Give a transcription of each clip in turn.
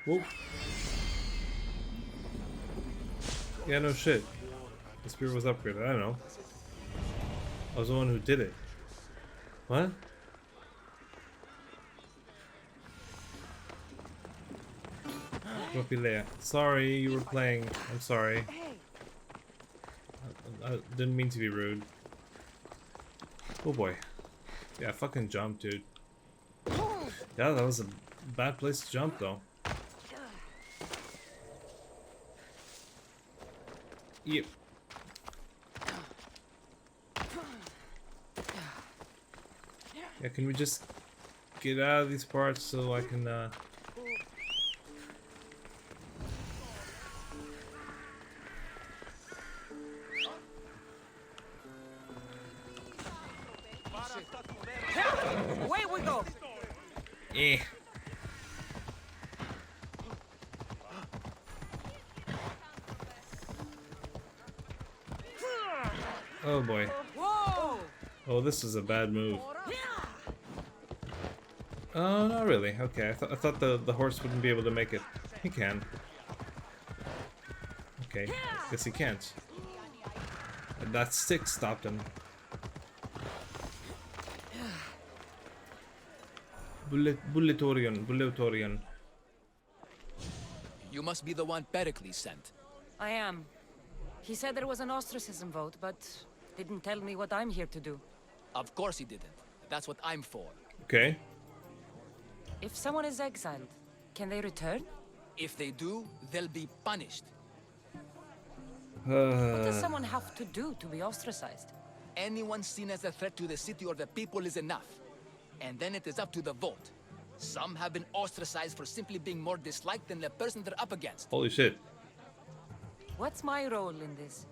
Whoa. Yeah, no shit. The spear was upgraded. I don't know. I was the one who did it. What? Grumpy Leia. Sorry, you were playing. I'm sorry. I didn't mean to be rude. Oh boy. Yeah, fucking jump, dude. Yeah, that was a bad place to jump, though. Yep. Yeah, can we just get out of these parts so I can, Away we go! Eh. Oh boy. Whoa! Oh, this is a bad move. Oh, not really. Okay, I thought the horse wouldn't be able to make it. He can. Okay, guess he can't. And that stick stopped him. Bulletorian. You must be the one Pericles sent. I am. He said there was an ostracism vote, but didn't tell me what I'm here to do. Of course he didn't. That's what I'm for. Okay. If someone is exiled, can they return? If they do, they'll be punished. What does someone have to do to be ostracized? Anyone seen as a threat to the city or the people is enough. And then it is up to the vote. Some have been ostracized for simply being more disliked than the person they're up against. Holy shit. What's my role in this?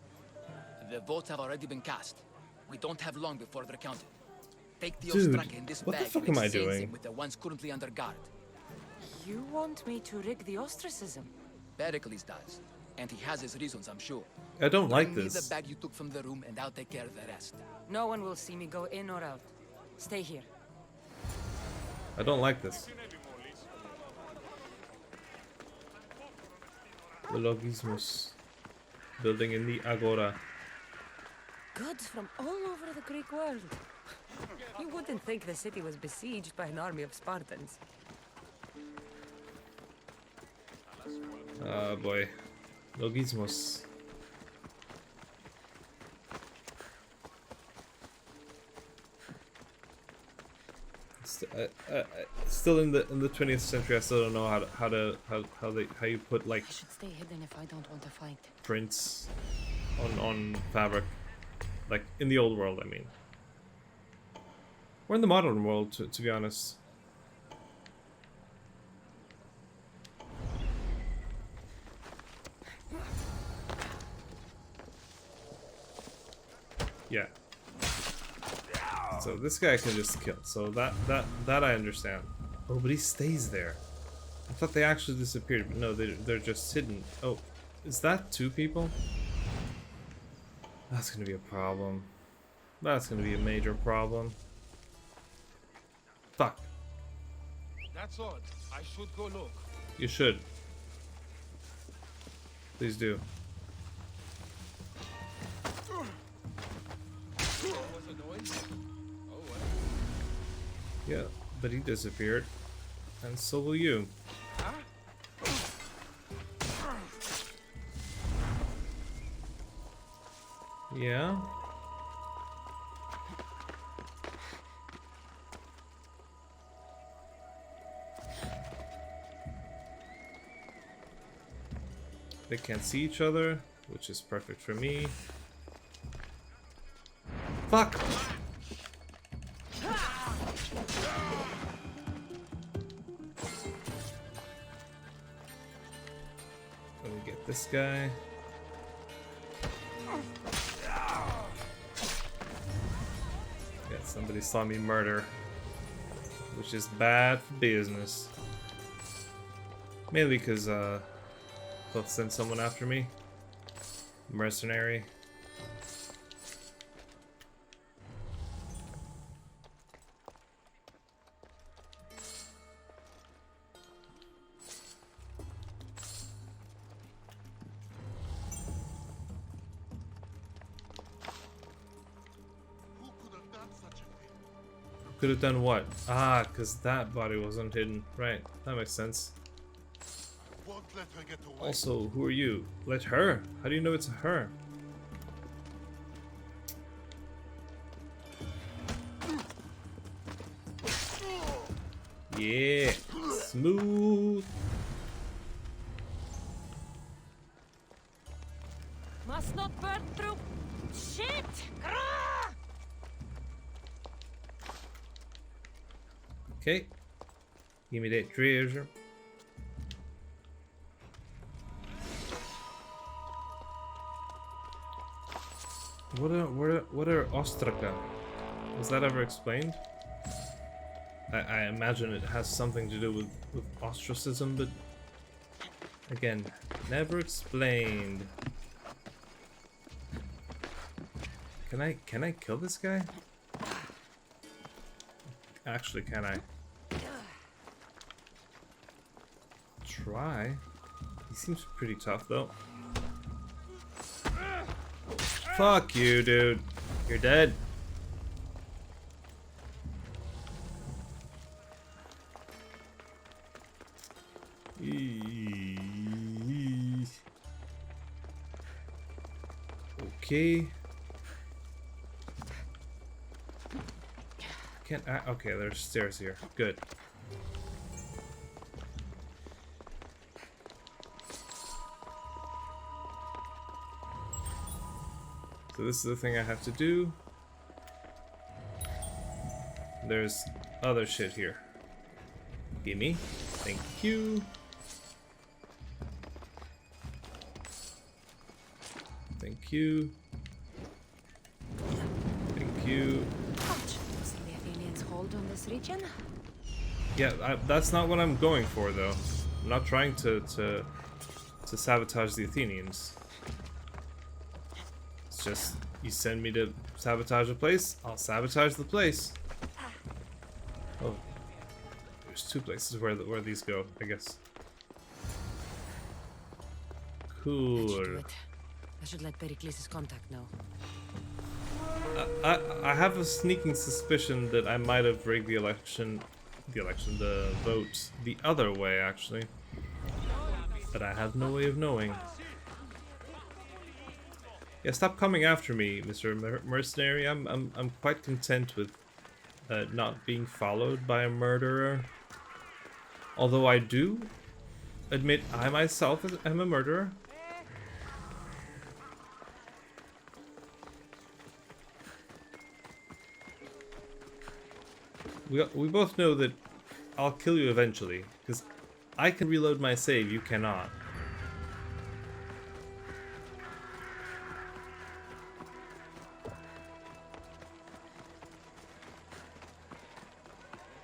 The votes have already been cast. We don't have long before they're counted. Take the Dude, Ostraka in this what the bag fuck and am I exchange doing? it with the ones currently under guard. You want me to rig the ostracism? Pericles does. And he has his reasons, I'm sure. I don't like Bring me this. the bag you took from the room and I'll take care of the rest. No one will see me go in or out. Stay here. I don't like this. The Logismus. Building in the Agora. Goods from all over the Greek world. You wouldn't think the city was besieged by an army of Spartans. Ah, boy. Logismus. Still in the 20th century, I still don't know how you put like I should stay hidden if I don't want to fight. prints on fabric, like in the old world. I mean, or in the modern world, to be honest. Yeah. So this guy can just kill. So that I understand. Oh, but he stays there. I thought they actually disappeared, but no, they're just hidden. Oh, is that two people? That's gonna be a problem. That's gonna be a major problem. Fuck. That's odd. I should go look. You should. Please do. What was the noise? Oh well. Yeah, but he disappeared. And so will you. Huh? Yeah? They can't see each other, which is perfect for me. Fuck! Let me get this guy. Yeah, somebody saw me murder, which is bad for business. Mainly because they'll send someone after me. Mercenary. Could have done what? Ah, because that body wasn't hidden. Right, that makes sense. Won't let her get away. Also, who are you? Let her? How do you know it's her? Yeah, smooth. Must not burn through. Shit! Grah! Okay, give me that treasure. What are ostraka? Was that ever explained? I imagine it has something to do with ostracism, but again, never explained. Can I kill this guy? Actually, can I? Try. He seems pretty tough though. Fuck you, dude. You're dead. Okay. Can't. Okay, there's stairs here. Good. So this is the thing I have to do. There's other shit here. Gimme. Thank you. Thank you. Thank you. Was the Athenians hold on this region? Yeah, that's not what I'm going for, though. I'm not trying to sabotage the Athenians. It's just, you send me to sabotage a place, I'll sabotage the place. Oh, there's two places where these go, I guess. That should Cool. do it. I should let Pericles' contact know. I have a sneaking suspicion that I might have rigged the vote the other way, actually. But I have no way of knowing. Yeah, stop coming after me, Mr. Mercenary. I'm quite content with not being followed by a murderer. Although I do admit I myself am a murderer. We both know that I'll kill you eventually, because I can reload my save, you cannot.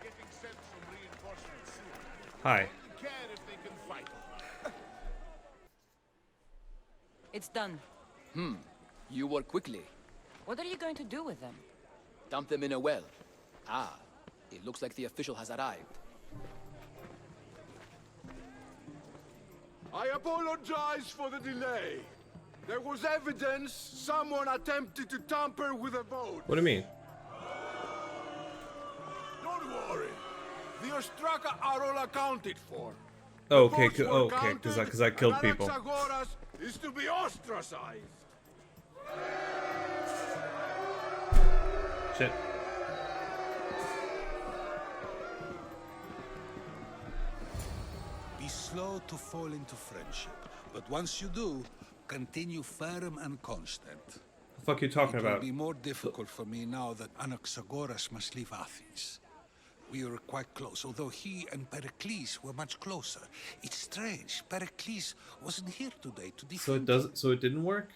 Getting sent some reinforcements soon. Hi. Care if they can fight. It's done. You work quickly. What are you going to do with them? Dump them in a well. Ah, it looks like the official has arrived. I apologize for the delay. There was evidence someone attempted to tamper with a vote. What do you mean? Don't worry. The Ostraka are all accounted for. Oh, okay, Votes were okay, counted, because I killed and people. Anaxagoras is to be ostracized. Shit. Be slow to fall into friendship, but once you do, continue firm and constant. The fuck you talking It will about? be more difficult for me now that Anaxagoras must leave Athens. We were quite close, although he and Pericles were much closer. It's strange, Pericles wasn't here today to defend So it didn't work?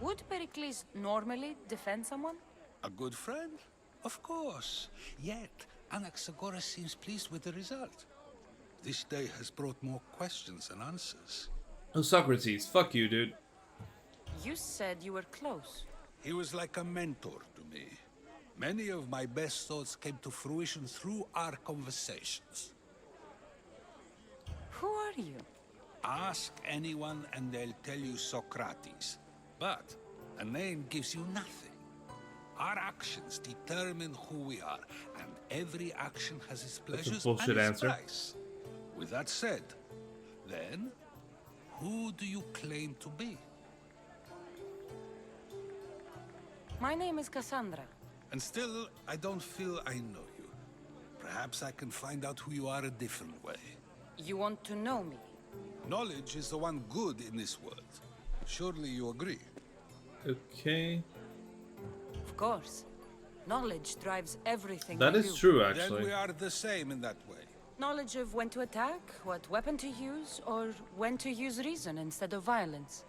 Would Pericles normally defend someone? a good friend? Of course. Yet, Anaxagoras seems pleased with the result. This day has brought more questions than answers. Oh, Socrates, fuck you, dude. You said you were close. He was like a mentor to me. Many of my best thoughts came to fruition through our conversations. Who are you? Ask anyone and they'll tell you Socrates. But a name gives you nothing. Our actions determine who we are, and every action has its a pleasures bullshit and its answer. price. With that said, then, who do you claim to be? My name is Kassandra. And still, I don't feel I know you. Perhaps I can find out who you are a different way. You want to know me? Knowledge is the one good in this world. Surely you agree? Okay. Of course. Knowledge drives everything That I is do. true, Then actually. we are the same in that way. Knowledge of when to attack, what weapon to use, or when to use reason instead of violence.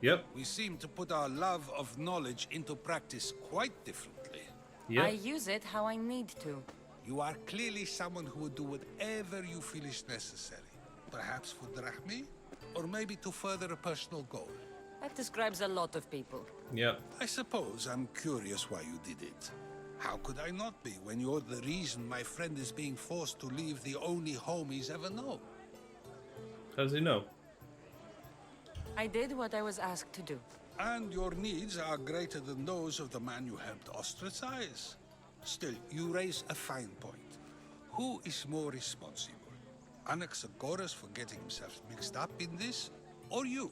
Yep. We seem to put our love of knowledge into practice quite differently. Yep. I use it how I need to. You are clearly someone who would do whatever you feel is necessary. Perhaps for drachmi, or maybe to further a personal goal. That describes a lot of people. Yep. I suppose I'm curious why you did it. How could I not be when you're the reason my friend is being forced to leave the only home he's ever known? How does he know? I did what I was asked to do. And your needs are greater than those of the man you helped ostracize. Still, you raise a fine point. Who is more responsible? Anaxagoras for getting himself mixed up in this, or you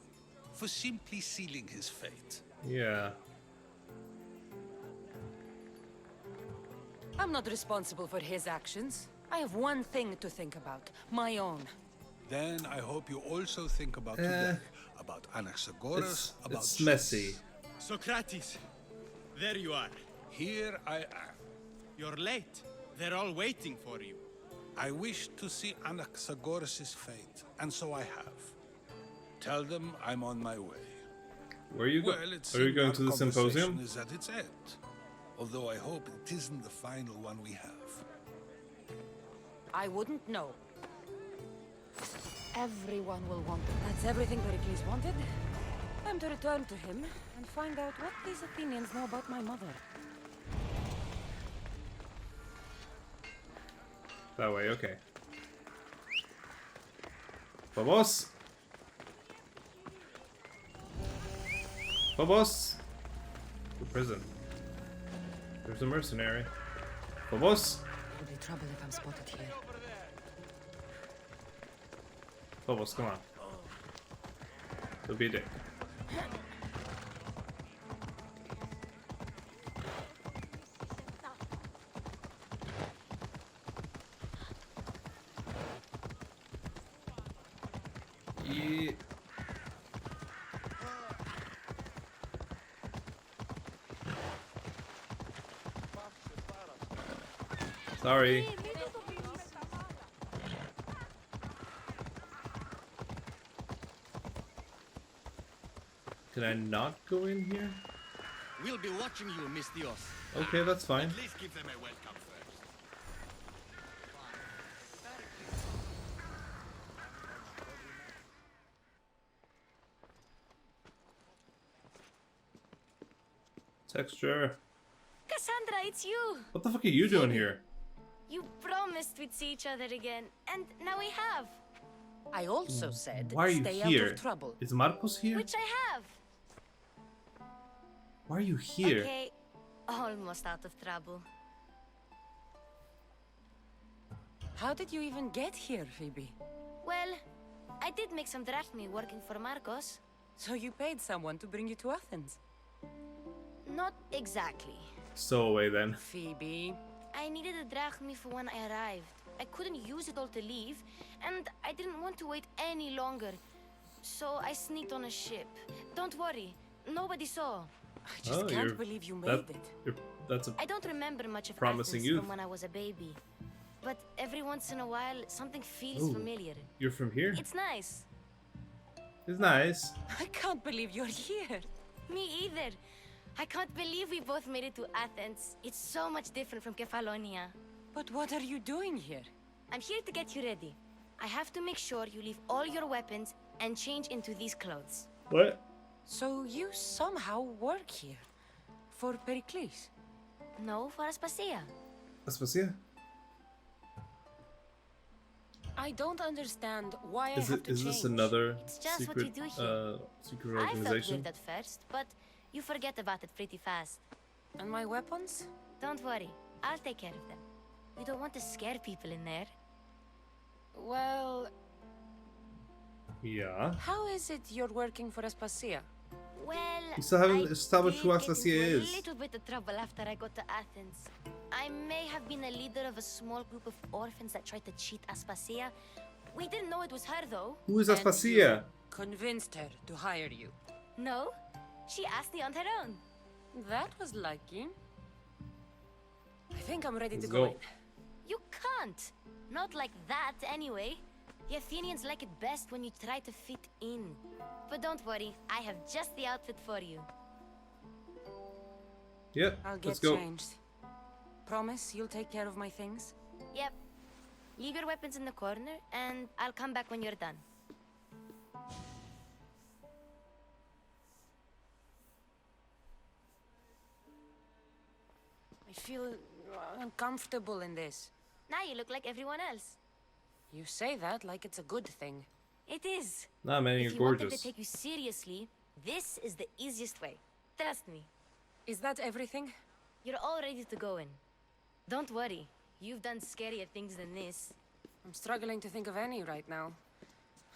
for simply sealing his fate? Yeah. I'm not responsible for his actions. I have one thing to think about, my own. Then I hope you also think about today, about Anaxagoras, about It's Zeus. messy. Socrates, there you are. Here I am. You're late. They're all waiting for you. I wish to see Anaxagoras' fate, and so I have. Tell them I'm on my way. Where are you Well, going? it Are you seems going our to the conversation symposium? is at its end. Although I hope it isn't the final one we have. I wouldn't know. Everyone will want it. That's everything Pericles wanted. Time to return to him and find out what these Athenians know about my mother. That way, okay. Vamos! Vamos! To prison. There's a mercenary. Vamos! It'll be trouble if I'm spotted here. Vamos, come on. Don't be a dick. Yeah. Sorry. Can I not go in here? We'll be watching you, Miss Dios. Okay, that's fine. At least give them a welcome first. Texture. Kassandra, it's you! What the fuck are you doing here? You promised we'd see each other again, and now we have. I also said Why are you stay here? out of trouble. Is Marcos here? Which I have. Why are you here? Okay, almost out of trouble. How did you even get here, Phoebe? Well, I did make some drachmi working for Marcos. So you paid someone to bring you to Athens? Not exactly. Stow away then. Phoebe. I needed a drachmi for when I arrived. I couldn't use it all to leave, and I didn't want to wait any longer. So I sneaked on a ship. Don't worry, nobody saw. I just can't believe you made it. That's a I don't remember much of promising Athens youth. from when I was a baby. But every once in a while, something feels Ooh. familiar. You're from here? It's nice. It's nice. I can't believe you're here. Me either. I can't believe we both made it to Athens. It's so much different from Kefalonia. But what are you doing here? I'm here to get you ready. I have to make sure you leave all your weapons and change into these clothes. What? So you somehow work here? For Pericles? No, for Aspasia. Aspasia? I don't understand why I Is have it? to Is change. this another It's just secret? what you do here. Secret I felt organization? weird at first, but you forget about it pretty fast. And my weapons? Don't worry, I'll take care of them. We don't want to scare people in there. Well, Yeah. how is it you're working for Aspasia? Well, You still haven't I established who did get Aspasia into is. a little bit of trouble after I got to Athens. I may have been a leader of a small group of orphans that tried to cheat Aspasia. We didn't know it was her, though. Who is And Aspasia? Convinced her to hire you. No, she asked me on her own. That was lucky. I think I'm ready Let's to go. go in. You can't. Not like that, anyway. The Athenians like it best when you try to fit in. But don't worry, I have just the outfit for you. Yep, I'll let's get go. changed. Promise you'll take care of my things? Yep. Leave your weapons in the corner, and I'll come back when you're done. I feel uncomfortable in this. Now you look like everyone else. You say that like it's a good thing. It is. Nah, man, you're If you want them to gorgeous. take you seriously, this is the easiest way. Trust me. Is that everything? You're all ready to go in. Don't worry. You've done scarier things than this. I'm struggling to think of any right now.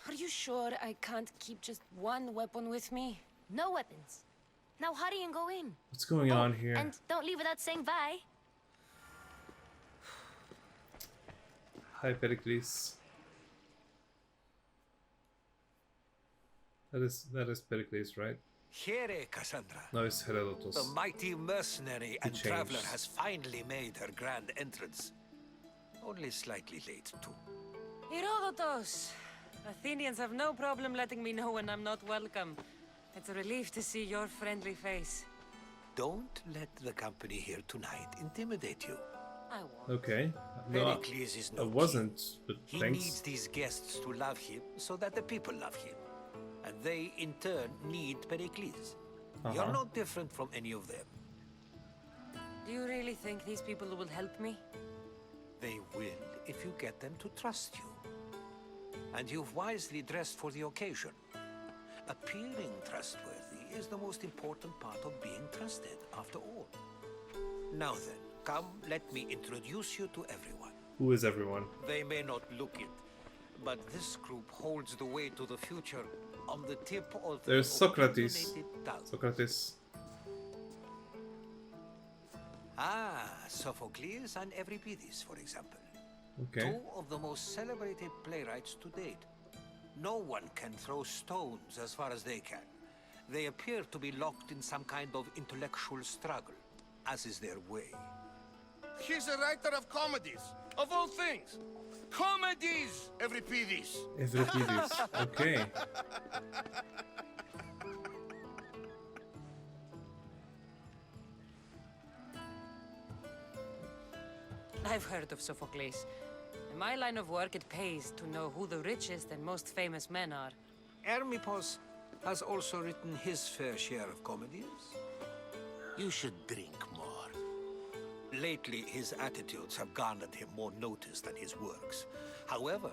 Are you sure I can't keep just one weapon with me? No weapons. Now hurry and go in. What's going on here? And don't leave without saying bye. Hi, Pericles. That is Pericles, right? Here, Kassandra. No, it's Herodotus. The mighty mercenary and changed. traveler has finally made her grand entrance. Only slightly late, too. Herodotus! Athenians have no problem letting me know when I'm not welcome. It's a relief to see your friendly face. Don't let the company here tonight intimidate you. I won't. Okay. No, Pericles is no I king. wasn't, but He thanks. needs these guests to love him so that the people love him. And they, in turn, need Pericles. You're Uh-huh. no different from any of them. Do you really think these people will help me? They will if you get them to trust you. And you've wisely dressed for the occasion. Appearing trustworthy is the most important part of being trusted, after all. Now then, come, let me introduce you to everyone. Who is everyone? They may not look it, but this group holds the way to the future on the tip of There's the Socrates. opinionated tongue. Socrates. Ah, Sophocles and Euripides, for example. Okay. Two of the most celebrated playwrights to date. No one can throw stones as far as they can. They appear to be locked in some kind of intellectual struggle, as is their way. He's a writer of comedies, of all things. Comedies, Euripides. Euripides. Okay. I've heard of Sophocles. In my line of work, it pays to know who the richest and most famous men are. Hermippos has also written his fair share of comedies. You should drink more. Lately, his attitudes have garnered him more notice than his works. However,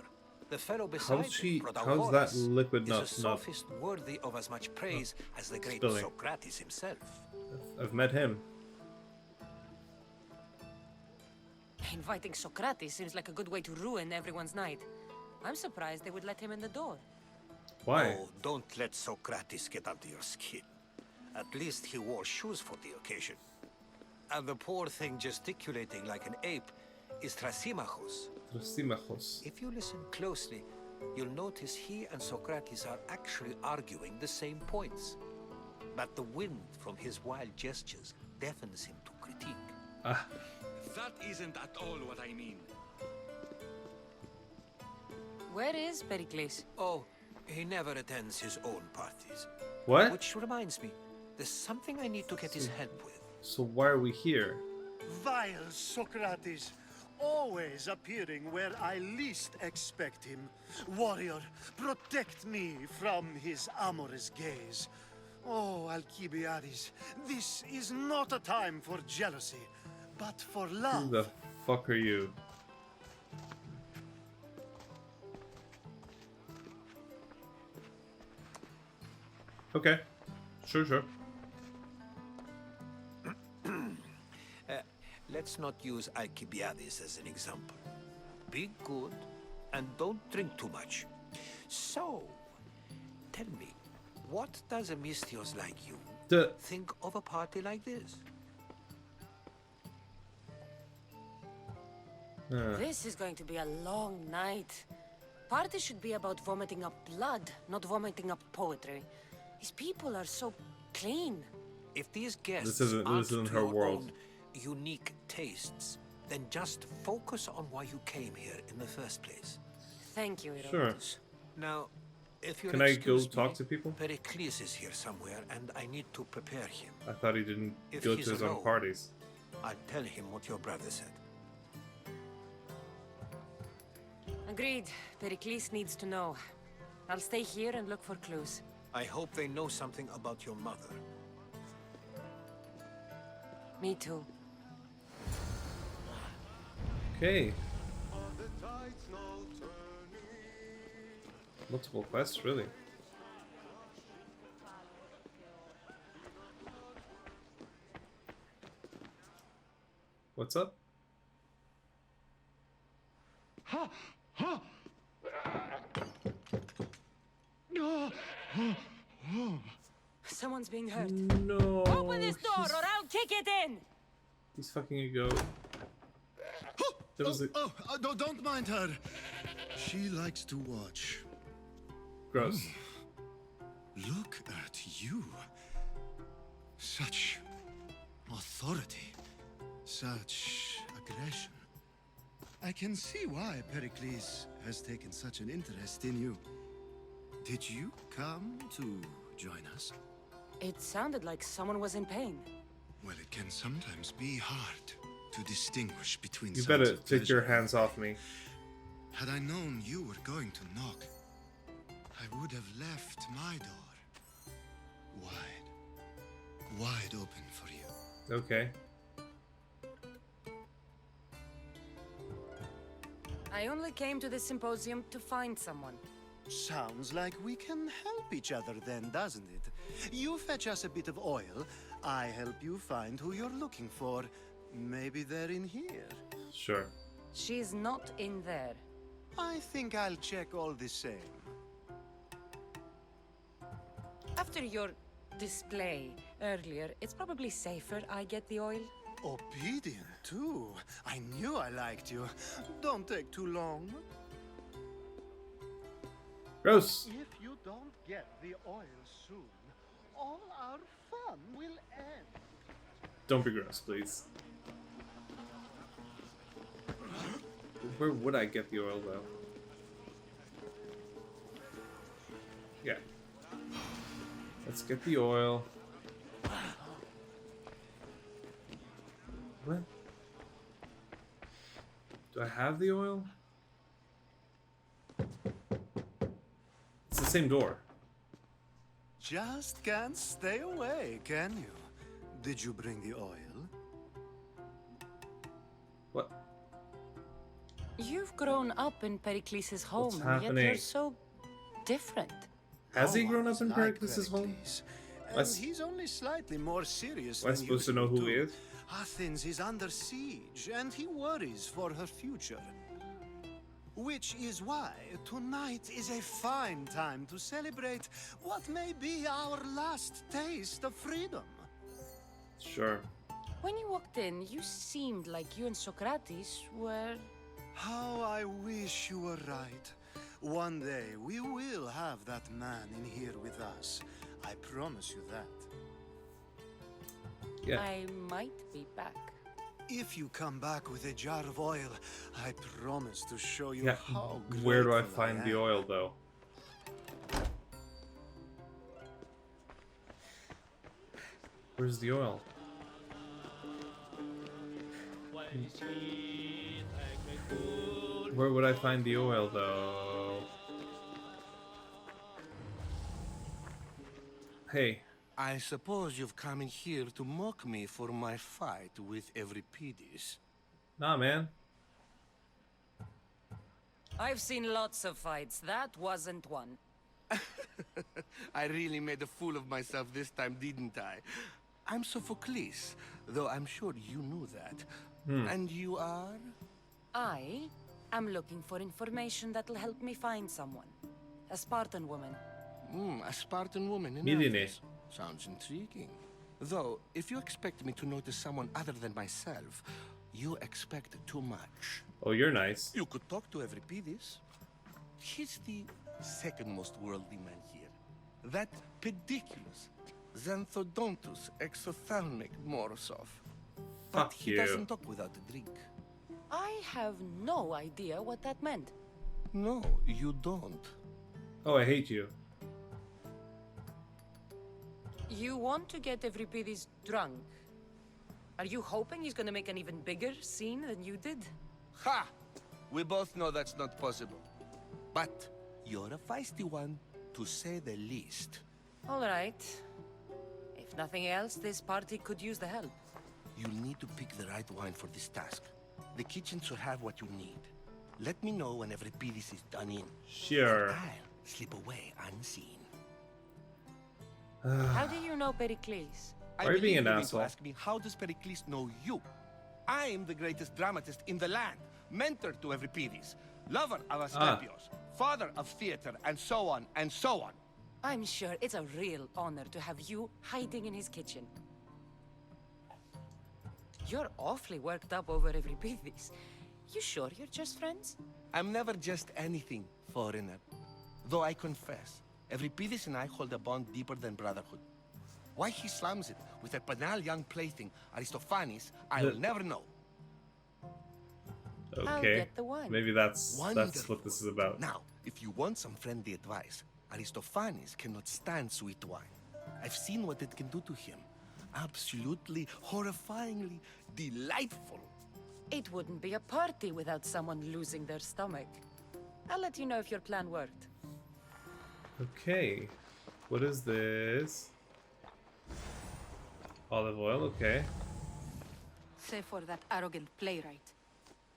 the fellow beside How's she? him, How's that Protagoras, liquid is not a not? sophist worthy of as much praise as the great spilling. Socrates himself. I've met him. Inviting Socrates seems like a good way to ruin everyone's night. I'm surprised they would let him in the door. Why? Oh, don't let Socrates get under your skin. At least he wore shoes for the occasion. And the poor thing gesticulating like an ape is Thrasymachos. Thrasymachos. If you listen closely, you'll notice he and Socrates are actually arguing the same points. But the wind from his wild gestures deafens him to critique. Ah, That isn't at all what I mean. Where is Pericles? Oh, he never attends his own parties. what? Which reminds me, there's something I need to get his help with. So why are we here? Vile Socrates, always appearing where I least expect him. Warrior, protect me from his amorous gaze. Oh, Alcibiades, this is not a time for jealousy, but for Who love. the fuck are you? Okay. Sure, sure. let's not use Alcibiades as an example. Be good and don't drink too much. So, tell me, what does a Misthios like you think of a party like this? This is going to be a long night. Party should be about vomiting up blood, not vomiting up poetry. These people are so clean. If these guests This aren't isn't to her your world. own unique tastes, then just focus on why you came here in the first place. Thank you, Sure. Herodotus. Now, if you Can I go excuse talk me, to people? Pericles is here somewhere, and I need to prepare him. I thought he didn't If go he's to his own alone, parties. I'll tell him what your brother said. Agreed. Pericles needs to know. I'll stay here and look for clues. I hope they know something about your mother. Me too. Okay. Multiple quests, really. What's up? Someone's being hurt. No. Open this door or I'll kick it in! He's fucking a goat. There was a... Don't mind her. She likes to watch. Gross. Look at you. Such authority. Such aggression. I can see why Pericles has taken such an interest in you. Did you come to join us? It sounded like someone was in pain. Well, it can sometimes be hard to distinguish between You signs better of take your pleasure. hands off me. Had I known you were going to knock, I would have left my door wide open for you. Okay. I only came to this symposium to find someone. Sounds like we can help each other then, doesn't it? You fetch us a bit of oil, I help you find who you're looking for. Maybe they're in here. Sure. She's not in there. I think I'll check all the same. After your display earlier, it's probably safer I get the oil. Obedient, too. I knew I liked you. Don't take too long. Gross. If you don't get the oil soon, all our fun will end. Don't be gross, please. Where would I get the oil, though? Yeah. Let's get the oil. What? Do I have the oil? It's the same door. Just can't stay away, can you? Did you bring the oil? What? You've grown up in Pericles' home, What's and yet happening? you're so different. Has he No grown one up is in like Pericles' home? Pericles. And What's- he's only slightly more serious Am I than supposed to know usual, who he too. is? Athens is under siege, and he worries for her future. Which is why tonight is a fine time to celebrate what may be our last taste of freedom. Sure. When you walked in, you seemed like you and Socrates were... How I wish you were right. One day we will have that man in here with us. I promise you that. Yeah. I might be back. If you come back with a jar of oil, I promise to show you Yeah. how Where do I grateful find the am. oil, though? Where's the oil? Where would I find the oil, though? Hey. I suppose you've come in here to mock me for my fight with Euripides. Nah, man. I've seen lots of fights. That wasn't one. I really made a fool of myself this time, didn't I? I'm Sophocles, though I'm sure you knew that. And you are? I am looking for information that'll help me find someone. A Spartan woman. A Spartan woman in Millionaire. Athens. Sounds intriguing. Though, if you expect me to notice someone other than myself, you expect too much. Oh, you're nice. You could talk to Euripides. He's the second most worldly man here. That pediculous Xanthodontus exophthalmic Morosov. But Fuck he you. doesn't talk without a drink. I have no idea what that meant. No, you don't. Oh, I hate you. You want to get Euripides drunk? Are you hoping he's gonna make an even bigger scene than you did? Ha! We both know that's not possible. But you're a feisty one, to say the least. All right. If nothing else, this party could use the help. You'll need to pick the right wine for this task. The kitchen should have what you need. Let me know when Euripides is done in. Sure. And I'll slip away unseen. How do you know Pericles? Why are you being an you need asshole? to ask me, how does Pericles know you? I am the greatest dramatist in the land, mentor to Euripides, lover of Asclepios, father of theater, and so on and so on. I'm sure it's a real honor to have you hiding in his kitchen. You're awfully worked up over Euripides. You sure you're just friends? I'm never just anything, foreigner. Though I confess, Euripides and I hold a bond deeper than brotherhood. Why he slams it with a banal young plaything, Aristophanes, I'll never know. I'll Okay. get the wine. Maybe that's Wonderful. what this is about. Now, if you want some friendly advice, Aristophanes cannot stand sweet wine. I've seen what it can do to him. Absolutely, horrifyingly delightful. It wouldn't be a party without someone losing their stomach. I'll let you know if your plan worked. Okay. What is this? Olive oil, okay. Save for that arrogant playwright.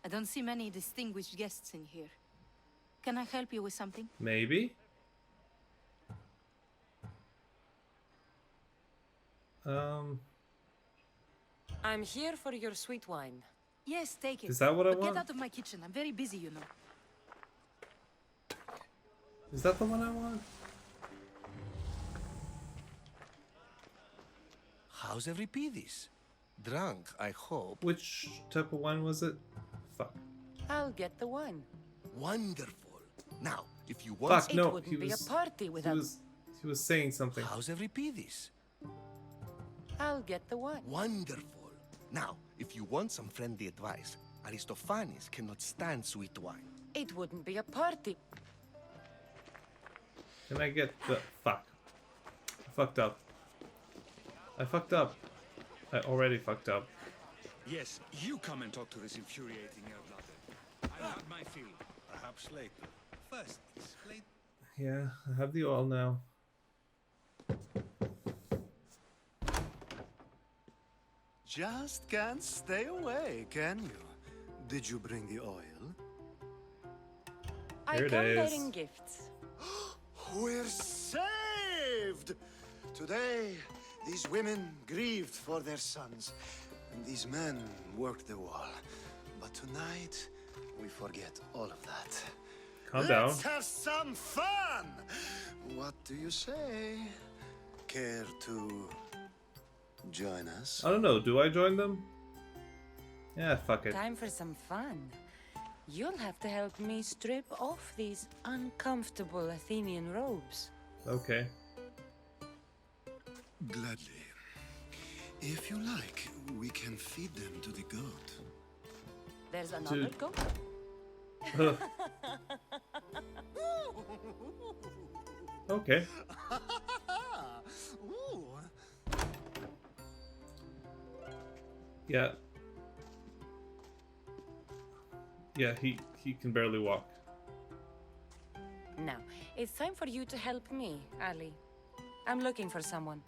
I don't see many distinguished guests in here. Can I help you with something? Maybe? I'm here for your sweet wine. Yes, take it. Is that what I But want? Get out of my kitchen. I'm very busy, you know. Is that the one I want? How's Euripides? Drunk, I hope. Which type of wine was it? Fuck. I'll get the wine. Wonderful. Now, if you want... Fuck, no, it wouldn't be a party without... He was saying something. How's Euripides? I'll get the wine. Wonderful. Now, if you want some friendly advice, Aristophanes cannot stand sweet wine. It wouldn't be a party. Can I get the... Fuck. I fucked up. I fucked up. I already fucked up. Yes, you come and talk to this infuriating air-blooded. I had my fill. Perhaps later. First, explain. Yeah, I have the oil now. Just can't stay away, can you? Did you bring the oil? I Here it come is. bearing gifts. We're saved! Today, these women grieved for their sons, and these men worked the wall. But tonight, we forget all of that. Calm down. Let's have some fun! What do you say? Care to join us? I don't know, do I join them? Yeah, fuck it. Time for some fun. You'll have to help me strip off these uncomfortable Athenian robes. Okay. Gladly. If you like, we can feed them to the goat. There's another Dude. goat? Okay. Ooh. Yeah. Yeah, he can barely walk. Now, it's time for you to help me, Ali. I'm looking for someone.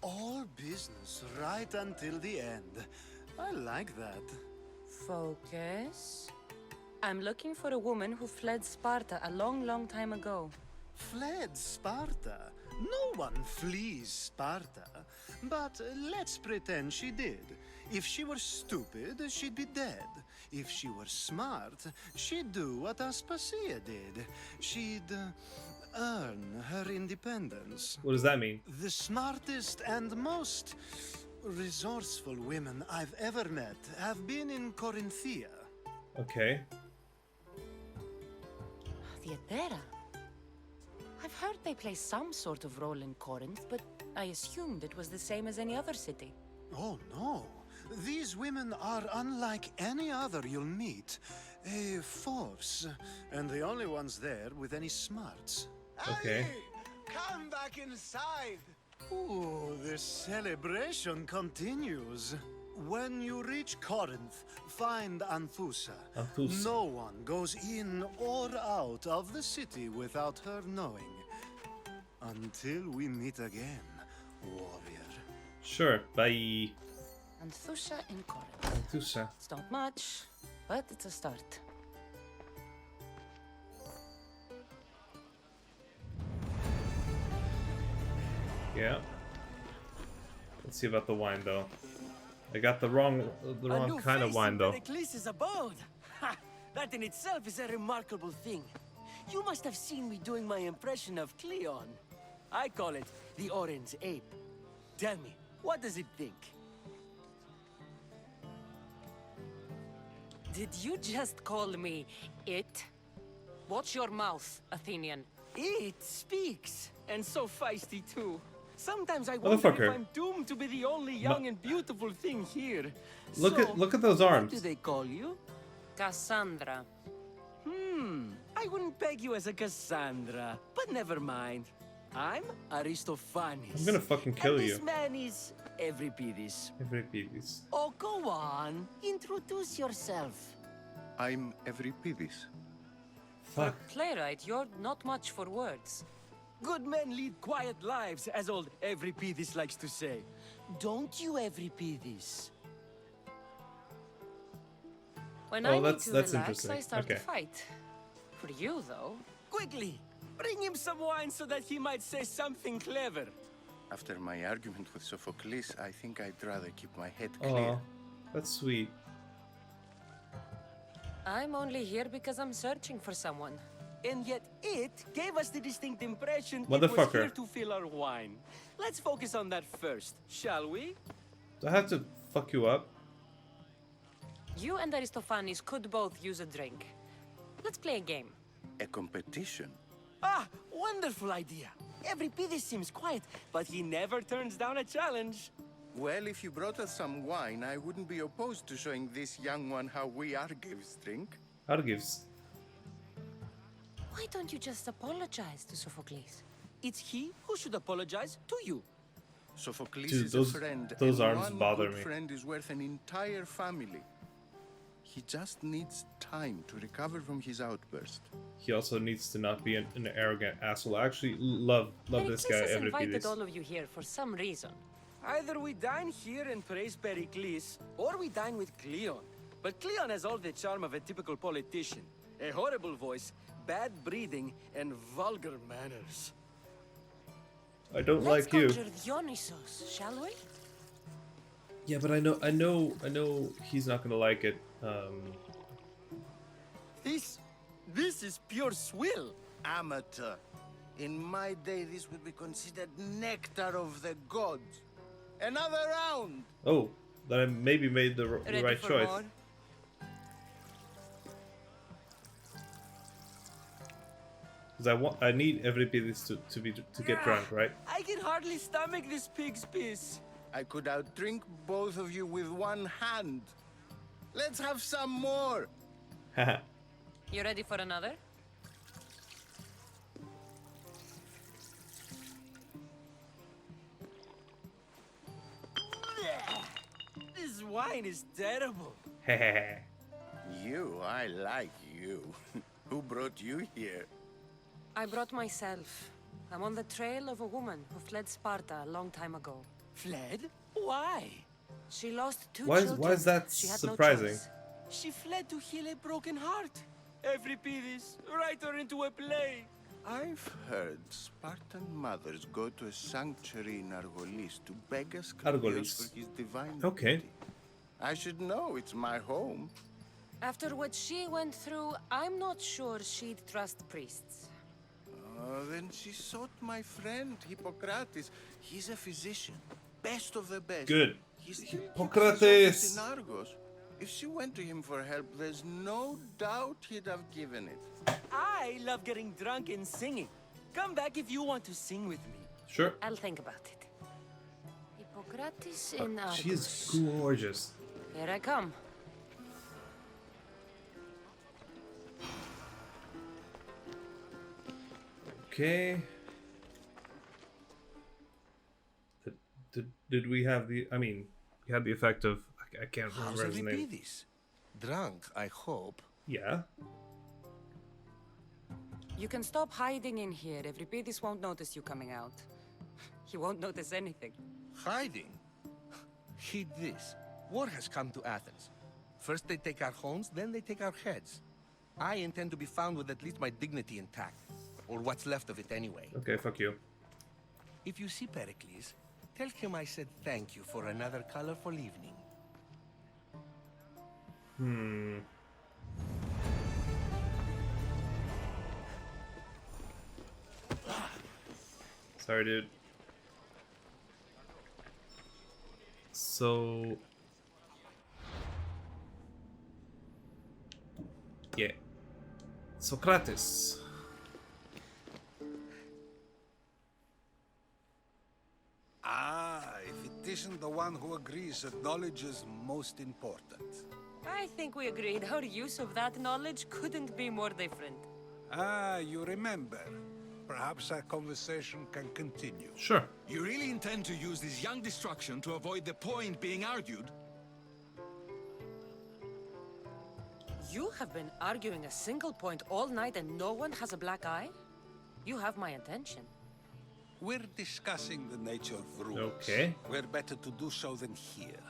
All business right until the end. I like that. Focus. I'm looking for a woman who fled Sparta a long, long time ago. Fled Sparta? No one flees Sparta. But let's pretend she did. If she were stupid, she'd be dead. If she were smart, she'd do what Aspasia did. She'd earn her independence. What does that mean? The smartest and most resourceful women I've ever met have been in Corinthia. Okay. Theatera. I've heard they play some sort of role in Corinth, but I assumed it was the same as any other city. Oh, no. These women are unlike any other you'll meet. A force, and the only ones there with any smarts. Okay. Hey, come back inside. Ooh, the celebration continues. When you reach Corinth, find Anthusa. Anthusa. No one goes in or out of the city without her knowing. Until we meet again, warrior. Sure. Bye. Anthusa in Corinth. Anthusa. It's not much, but it's a start. Yeah. Let's see about the wine though. I got the wrong kind of wine though. Pericles' abode. Ha! That in itself is a remarkable thing. You must have seen me doing my impression of Cleon. I call it the Orange Ape. Tell me, what does it think? Did you just call me it? Watch your mouth, Athenian. It speaks, and so feisty too. Sometimes I wonder if I'm doomed to be the only young and beautiful thing here. Look at those arms. What do they call you? Kassandra. I wouldn't peg you as a Kassandra, but never mind. I'm Aristophanes. I'm gonna fucking kill you. This man is Euripides. Euripides. Oh, go on. Introduce yourself. I'm Euripides. For a playwright, you're not much for words. Good men lead quiet lives, as old Euripides likes to say. Don't you, Euripides? When I need to relax, I start to fight. For you, though... Quickly! Bring him some wine so that he might say something clever. After my argument with Sophocles, I think I'd rather keep my head clear. Oh, that's sweet. I'm only here because I'm searching for someone. And yet it gave us the distinct impression it Motherfucker. was here to fill our wine. Let's focus on that first, shall we? Do I have to fuck you up? You and Aristophanes could both use a drink. Let's play a game. A competition? Ah, wonderful idea. Euripides seems quiet, but he never turns down a challenge. Well, if you brought us some wine, I wouldn't be opposed to showing this young one how we Argives drink. Argives? Why don't you just apologize to Sophocles? It's he who should apologize to you. Sophocles Dude, is a friend, those and arms one bother good me. friend is worth an entire family. He just needs time to recover from his outburst. He also needs to not be an arrogant asshole. I actually love this guy, Pericles has invited Euripides. all of you here for some reason. Either we dine here and praise Pericles, or we dine with Cleon. But Cleon has all the charm of a typical politician. A horrible voice, bad breeding, and vulgar manners. I don't Let's like you. conjure Dionysos, shall we? Yeah, but I know he's not gonna like it. This is pure swill. Amateur. In my day, this would be considered nectar of the gods. Another round! Oh, then I maybe made the right choice. More? Because I need Euripides to get drunk, right? I can hardly stomach this pig's piss. I could outdrink both of you with one hand. Let's have some more. Haha. You ready for another? This wine is terrible. You, I like you. Who brought you here? I brought myself. I'm on the trail of a woman who fled Sparta a long time ago. Fled? Why? She lost two Why children. is that She had surprising? No choice. She fled to heal a broken heart. Euripides, write her into a play. I've heard Spartan mothers go to a sanctuary in Argolis to beg Asclepius Argolis. for his divine Okay. beauty. I should know, it's my home. After what she went through, I'm not sure she'd trust priests. Then she sought my friend, Hippocrates. He's a physician, best of the best. Good. He's still Hippocrates. in Argos. If she went to him for help, there's no doubt he'd have given it. I love getting drunk and singing. Come back if you want to sing with me. Sure. I'll think about it. Hippocrates in Argos. She's gorgeous. Here I come. Okay. Did we have the? I mean, we had the effect of. I can't How's remember his name. Euripides? Drunk, I hope. Yeah. You can stop hiding in here. Euripides won't notice you coming out. He won't notice anything. Hiding? Heed this. War has come to Athens. First they take our homes, then they take our heads. I intend to be found with at least my dignity intact. Or what's left of it anyway. Okay, fuck you. If you see Pericles, tell him I said thank you for another colorful evening. Sorry, dude. So... yeah. Socrates. If it isn't the one who agrees that knowledge is most important. I think we agreed our use of that knowledge couldn't be more different. You remember. Perhaps our conversation can continue. Sure. You really intend to use this young destruction to avoid the point being argued? You have been arguing a single point all night and no one has a black eye? You have my attention. We're discussing the nature of rules. Okay. We're better to do so than here.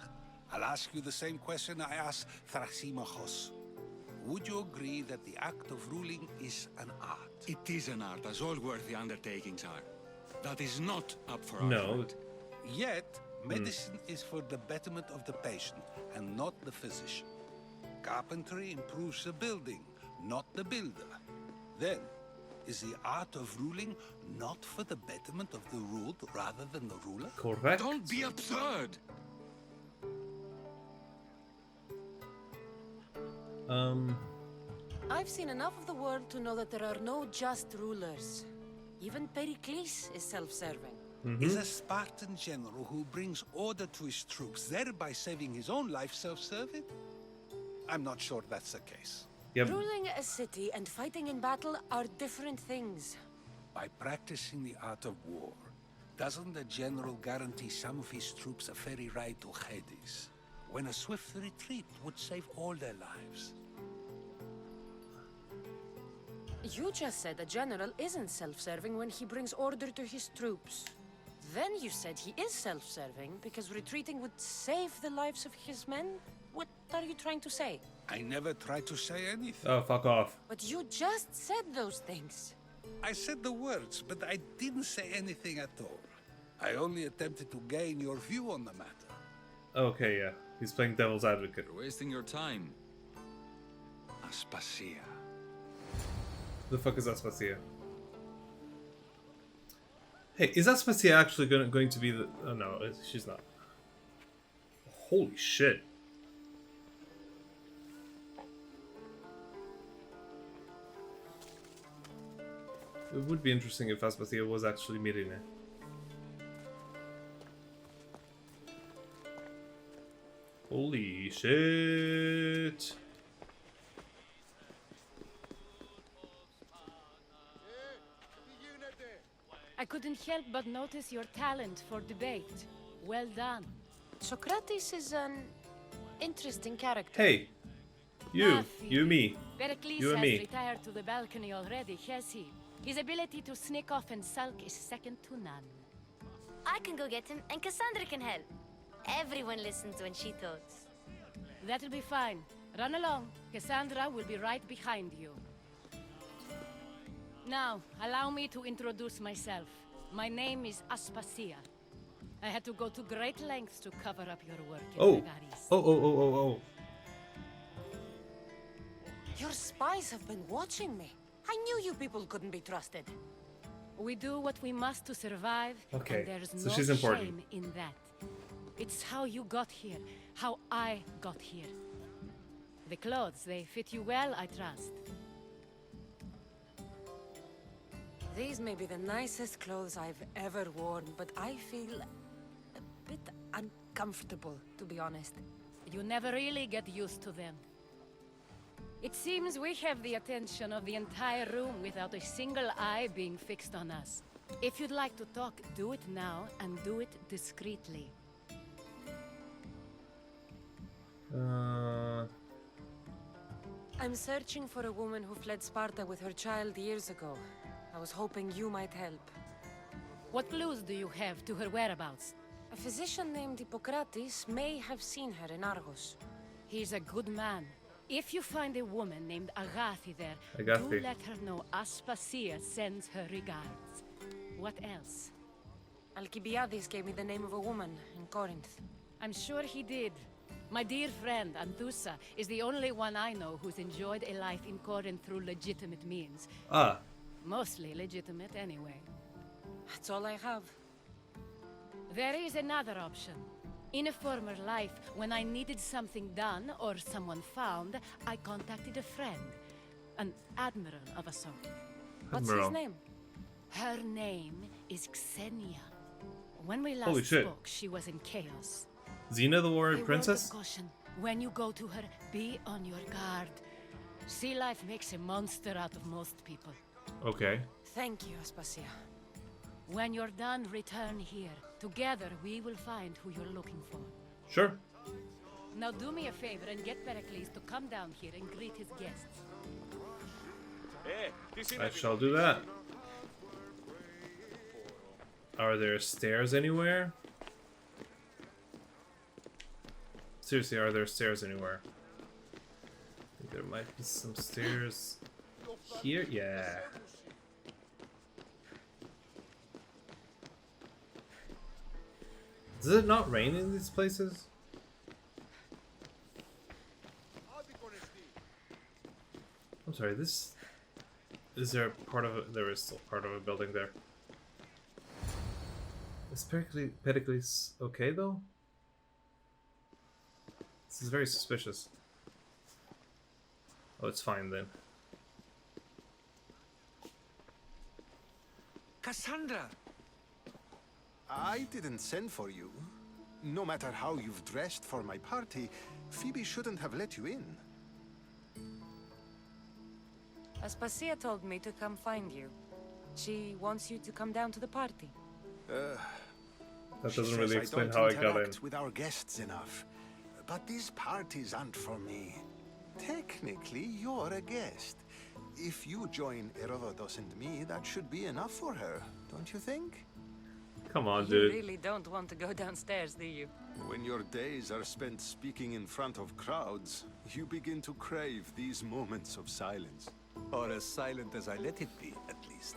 I'll ask you the same question I asked Thrasymachos. Would you agree that the act of ruling is an art? It is an art, as all worthy undertakings are. That is not up for No. argument. Yet, medicine is for the betterment of the patient and not the physician. Carpentry improves the building, not the builder. Then, is the art of ruling not for the betterment of the ruled rather than the ruler? Correct. Don't be absurd! I've seen enough of the world to know that there are no just rulers. Even Pericles is self-serving. Is a Spartan general who brings order to his troops, thereby saving his own life, self-serving? I'm not sure that's the case. Yep. Ruling a city and fighting in battle are different things. By practicing the art of war, doesn't the general guarantee some of his troops a ferry ride to Hades, when a swift retreat would save all their lives? You just said a general isn't self-serving when he brings order to his troops. Then you said he is self-serving because retreating would save the lives of his men? What are you trying to say? I never tried to say anything. Oh, fuck off. But you just said those things. I said the words, but I didn't say anything at all. I only attempted to gain your view on the matter. Okay, yeah. He's playing devil's advocate. You're wasting your time. Aspasia. The fuck is Aspasia? Hey, is Aspasia actually going to be the... oh no, she's not. Holy shit. It would be interesting if Aspasia was actually Mirine. Holy shit. I couldn't help but notice your talent for debate. Well done. Socrates is an interesting character. Hey, you, Nothing. you, me, Pericles you and has me. retired to the balcony already, has he? His ability to sneak off and sulk is second to none. I can go get him, and Kassandra can help. Everyone listens when she talks. That'll be fine. Run along. Kassandra will be right behind you. Now, allow me to introduce myself. My name is Aspasia. I had to go to great lengths to cover up your work in Oh. Megaris. Oh. Your spies have been watching me. I knew you people couldn't be trusted. We do what we must to survive, Okay, and there's so no she's important. shame in that. It's how you got here, how I got here. The clothes, they fit you well, I trust. These may be the nicest clothes I've ever worn, but I feel a bit uncomfortable, to be honest. You never really get used to them. It seems we have the attention of the entire room without a single eye being fixed on us. If you'd like to talk, do it now, and do it discreetly. I'm searching for a woman who fled Sparta with her child years ago. I was hoping you might help. What clues do you have to her whereabouts? A physician named Hippocrates may have seen her in Argos. He's a good man. If you find a woman named Agathi there, Agathi. do let her know Aspasia sends her regards. What else? Alcibiades gave me the name of a woman in Corinth. I'm sure he did. My dear friend, Anthusa, is the only one I know who's enjoyed a life in Corinth through legitimate means. Ah. Mostly legitimate, anyway. That's all I have. There is another option. In a former life, when I needed something done or someone found, I contacted a friend. An admiral of a sort. What's his name? Her name is Xenia. When we Holy last shit. spoke, she was in chaos. Xena the Warrior A word Princess? of caution. When you go to her, be on your guard. Sea life makes a monster out of most people. Okay. Thank you, Aspasia. When you're done, return here. Together, we will find who you're looking for. Sure. Now do me a favor and get Pericles to come down here and greet his guests. I shall do that. Are there stairs anywhere? Seriously, are there stairs anywhere? I think there might be some stairs here. Yeah. Does it not rain in these places? I'm sorry, this... Is there part of it? There is still part of a building there. Is Pericles okay, though? This is very suspicious. Oh, it's fine then. Kassandra! I didn't send for you. No matter how you've dressed for my party, Phoebe shouldn't have let you in. Aspasia told me to come find you. She wants you to come down to the party. That She doesn't says really explain don't how I got in. interact with our guests enough. But these parties aren't for me. Technically, you're a guest. If you join Herodotus and me, that should be enough for her, don't you think? Come on, You dude. really don't want to go downstairs, do you? When your days are spent speaking in front of crowds, you begin to crave these moments of silence. Or as silent as I let it be, at least.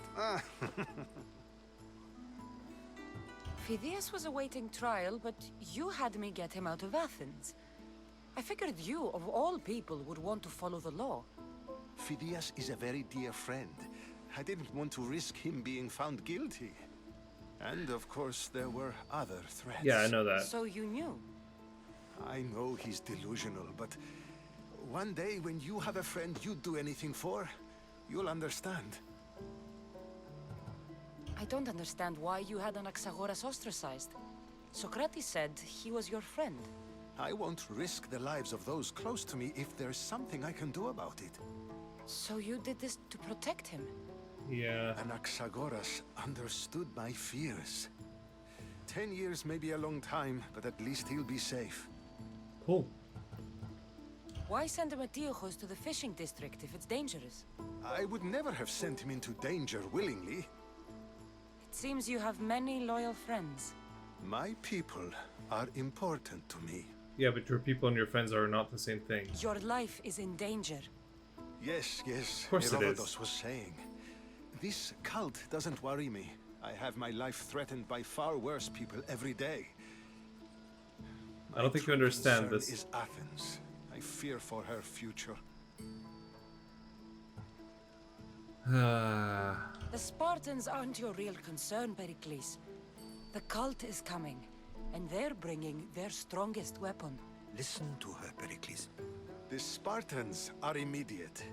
Phidias was awaiting trial, but you had me get him out of Athens. I figured you, of all people, would want to follow the law. Phidias is a very dear friend. I didn't want to risk him being found guilty. And of course, there were other threats. Yeah, I know that. So you knew? I know he's delusional, but one day when you have a friend you'd do anything for, you'll understand. I don't understand why you had Anaxagoras ostracized. Socrates said he was your friend. I won't risk the lives of those close to me if there's something I can do about it. So you did this to protect him? Yeah. Anaxagoras understood my fears. 10 years may be a long time, but at least he'll be safe. Cool. Why send Emetiochos to the fishing district if it's dangerous? I would never have sent him into danger willingly. It seems you have many loyal friends. My people are important to me. Yeah, but your people and your friends are not the same thing. Your life is in danger. Yes, Of course it is. Herodotus was saying. This cult doesn't worry me. I have my life threatened by far worse people every day. I don't think you understand this. Is Athens. I fear for her future. The Spartans aren't your real concern, Pericles. The cult is coming, and they're bringing their strongest weapon. Listen to her, Pericles. The Spartans are immediate.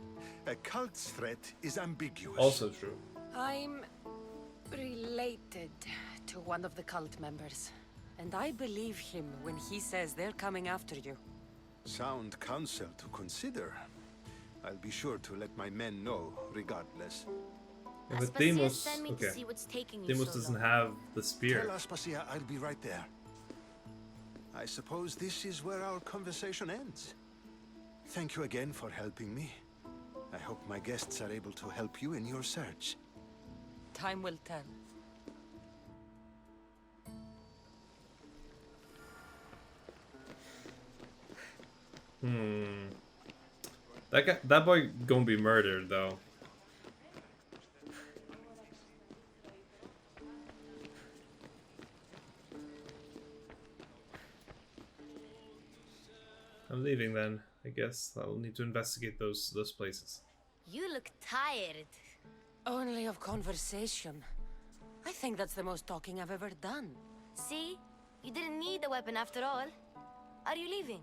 A cult's threat is ambiguous. Also true. I'm related to one of the cult members, and I believe him when he says they're coming after you. Sound counsel to consider. I'll be sure to let my men know, regardless. Yeah, but Aspasia Deimos, sent me to okay. see what's taking you Deimos so doesn't long. have the spear. Tell Aspasia I'll be right there. I suppose this is where our conversation ends. Thank you again for helping me. I hope my guests are able to help you in your search. Time will tell. That boy gonna be murdered though. I'm leaving then. I guess I'll need to investigate those places. You look tired. Only of conversation. I think that's the most talking I've ever done. See? You didn't need the weapon after all. Are you leaving?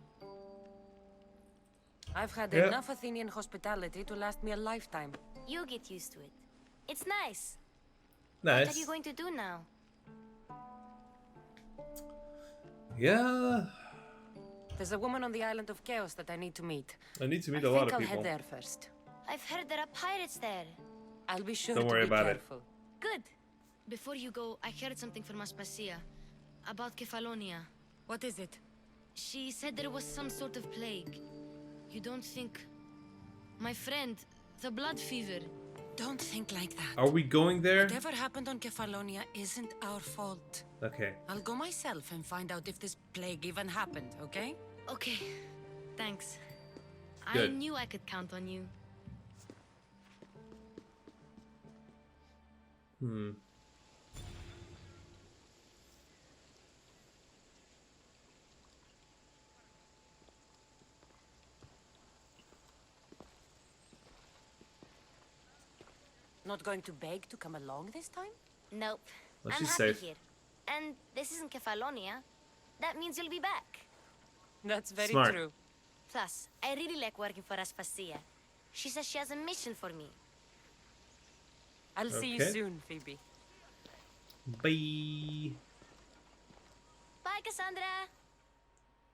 I've had Yeah. enough Athenian hospitality to last me a lifetime. You get used to it. It's nice. Nice. What are you going to do now? Yeah. There's a woman on the island of Chaos that I need to meet. I need to meet I a lot think of I'll people. head there first. I've heard there are pirates there. I'll be sure Don't to worry be about it. careful. Good. Before you go, I heard something from Aspasia. About Kefalonia. What is it? She said there was some sort of plague. You don't think... My friend, the blood fever. Don't think like that. Are we going there? Whatever happened on Kefalonia isn't our fault. Okay. I'll go myself and find out if this plague even happened, okay? Okay. Thanks. I Good. knew I could count on you. Not going to beg to come along this time? Nope. Well, I'm she's happy safe. here. And this isn't Kefalonia. That means you'll be back. That's very Smart. true. Plus, I really like working for Aspasia. She says she has a mission for me. I'll see you Okay. soon, Phoebe. Bye. Bye, Kassandra!